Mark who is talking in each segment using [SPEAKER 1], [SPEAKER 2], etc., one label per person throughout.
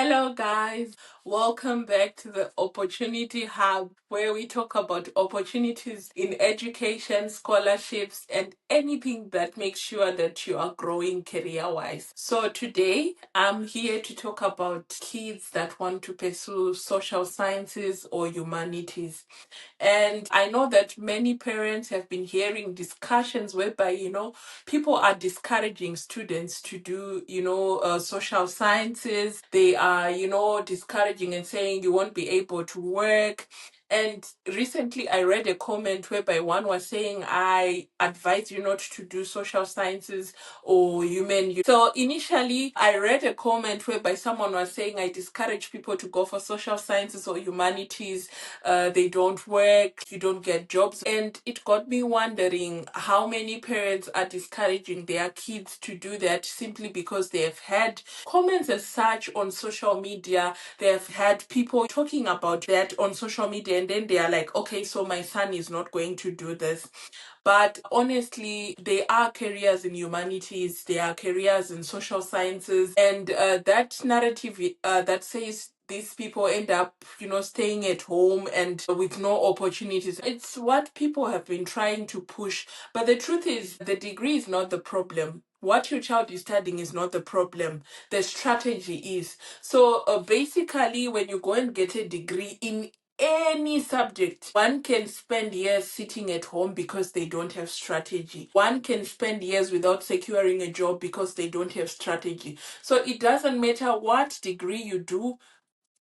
[SPEAKER 1] Hello, guys. Welcome back to the Opportunity Hub, where we talk about opportunities in education, scholarships, and anything that makes sure that you are growing career wise. So, today I'm here to talk about kids that want to pursue social sciences or humanities. And I know that many parents have been hearing discussions whereby, people are discouraging students to do, social sciences. They are, discouraging and saying you won't be able to work. And recently I read a comment whereby one was saying, I advise you not to do social sciences or human. So initially I read a comment whereby someone was saying, I discourage people to go for social sciences or humanities. They don't work, you don't get jobs. And it got me wondering how many parents are discouraging their kids to do that simply because they have had comments as such on social media. They have had people talking about that on social media, and then they are like, okay, so my son is not going to do this. But honestly, there are careers in humanities, there are careers in social sciences, and that narrative that says these people end up, staying at home and with no opportunities. It's what people have been trying to push. But the truth is, the degree is not the problem. What your child is studying is not the problem. The strategy is. So basically, when you go and get a degree in any subject, one can spend years sitting at home because they don't have strategy. One can spend years without securing a job because they don't have strategy. So it doesn't matter what degree you do.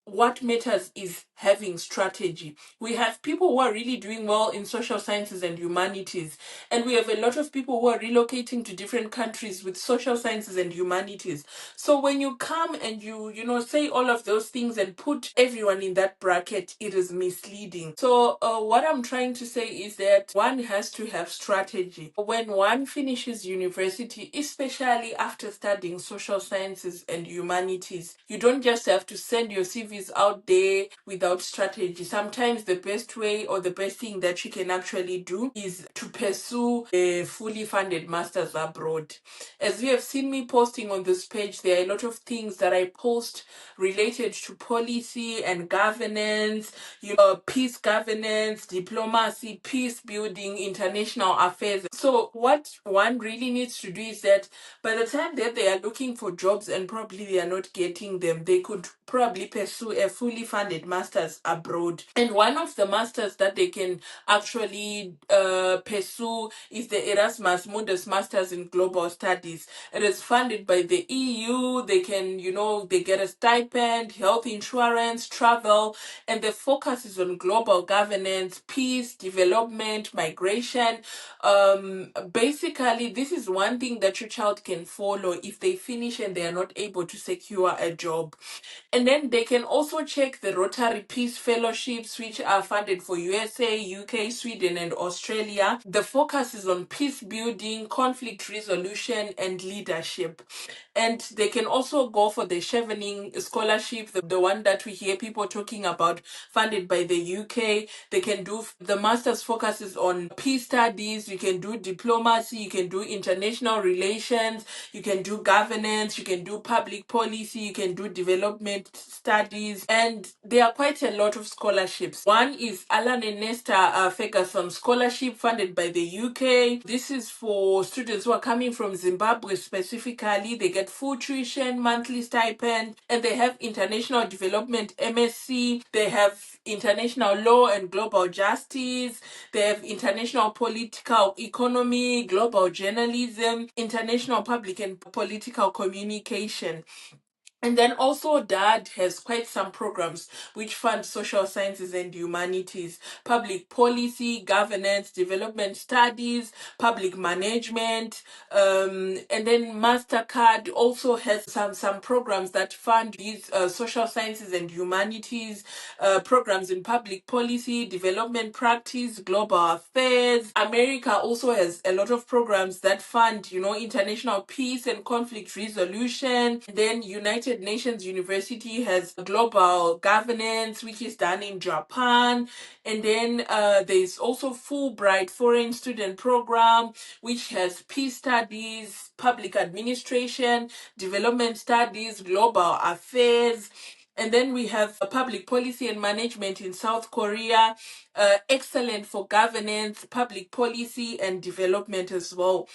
[SPEAKER 1] What matters is having strategy. We have people who are really doing well in social sciences and humanities, and we have a lot of people who are relocating to different countries with social sciences and humanities. So when you come and you say all of those things and put everyone in that bracket, it is misleading. So what I'm trying to say is that one has to have strategy. When one finishes university, especially after studying social sciences and humanities, you don't just have to send your CVs out there without strategy. Sometimes the best way or the best thing that you can actually do is to pursue a fully funded master's abroad. As you have seen me posting on this page, there are a lot of things that I post related to policy and governance, peace governance, diplomacy, peace building, international affairs. So what one really needs to do is that by the time that they are looking for jobs and probably they are not getting them, they could probably pursue a fully funded master's abroad. And one of the masters that they can actually pursue is the Erasmus Mundus Masters in Global Studies. It is funded by the EU. They can, they get a stipend, health insurance, travel, and the focus is on global governance, peace, development, migration. Basically, this is one thing that your child can follow if they finish and they are not able to secure a job. And then they can also check the Rotary Peace Fellowships, which are funded for USA, UK, Sweden, and Australia. The focus is on peace building, conflict resolution, and leadership. And they can also go for the Chevening scholarship, the one that we hear people talking about, funded by the UK. They can do the master's focuses on peace studies. You can do diplomacy. You can do international relations. You can do governance. You can do public policy. You can do development studies. And there are quite a lot of scholarships. One is Alan and Nesta Ferguson Scholarship, funded by the UK. This is for students who are coming from Zimbabwe specifically. They get full tuition, monthly stipend, and they have international development MSc. They have international law and global justice. They have international political economy, global journalism, international public and political communication. And then also DAAD has quite some programs which fund social sciences and humanities, public policy, governance, development studies, public management, and then MasterCard also has some programs that fund these social sciences and humanities, programs in public policy, development practice, global affairs. America also has a lot of programs that fund, international peace and conflict resolution. Then United United Nations University has global governance, which is done in Japan. And then there's also Fulbright Foreign Student Program, which has peace studies, public administration, development studies, global affairs. And then we have public policy and management in South Korea, excellent for governance, public policy, and development as well.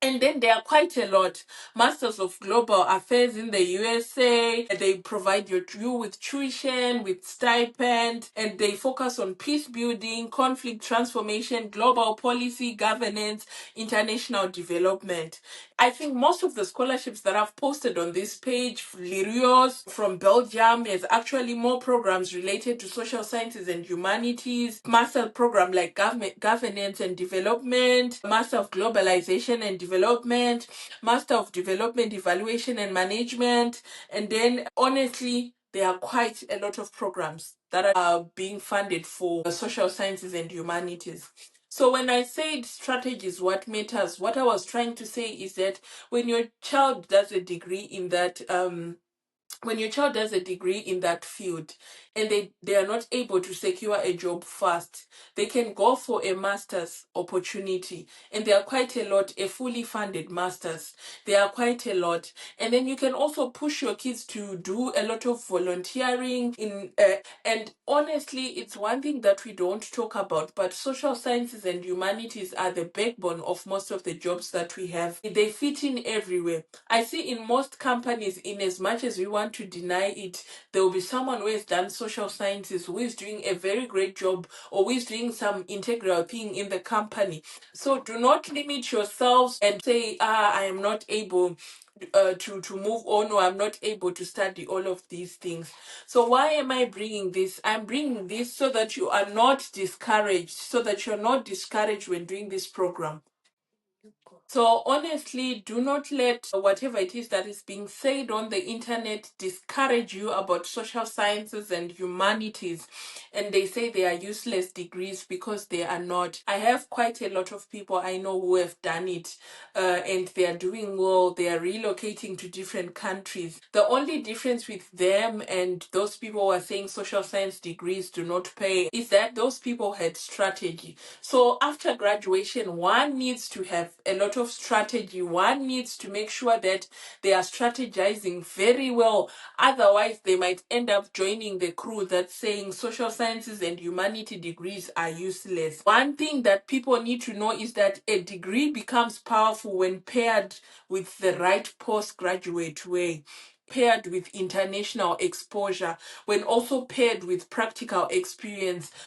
[SPEAKER 1] And then there are quite a lot. Masters of Global Affairs in the USA. They provide you with tuition, with stipend, and they focus on peace building, conflict transformation, global policy, governance, international development. I think most of the scholarships that I've posted on this page, Lirios from Belgium has actually more programs related to social sciences and humanities, master program like governance and development, master of globalization and development, master of development evaluation and management. And then honestly, there are quite a lot of programs that are being funded for social sciences and humanities. So when I said strategy is what matters, what I was trying to say is that when your child does a degree in that field and they are not able to secure a job fast, they can go for a master's opportunity. And there are quite a lot, a fully funded master's. There are quite a lot. And then you can also push your kids to do a lot of volunteering and honestly, it's one thing that we don't talk about, but social sciences and humanities are the backbone of most of the jobs that we have. They fit in everywhere. I see in most companies, in as much as we want to deny it, there will be someone who has done social sciences, who is doing a very great job, or who is doing some integral thing in the company. So do not limit yourselves and say, I am not able to move on, or I'm not able to study all of these things. So why am I bringing this? I'm bringing this so that you are not discouraged, when doing this program. So honestly, do not let whatever it is that is being said on the internet discourage you about social sciences and humanities. And they say they are useless degrees, because they are not. I have quite a lot of people I know who have done it, and they are doing well. They are relocating to different countries. The only difference with them and those people who are saying social science degrees do not pay is that those people had strategy. So after graduation, one needs to have a lot of strategy. One needs to make sure that they are strategizing very well. Otherwise, they might end up joining the crew that's saying social sciences and humanity degrees are useless. One thing that people need to know is that a degree becomes powerful when paired with the right postgraduate way, paired with international exposure, when also paired with practical experience.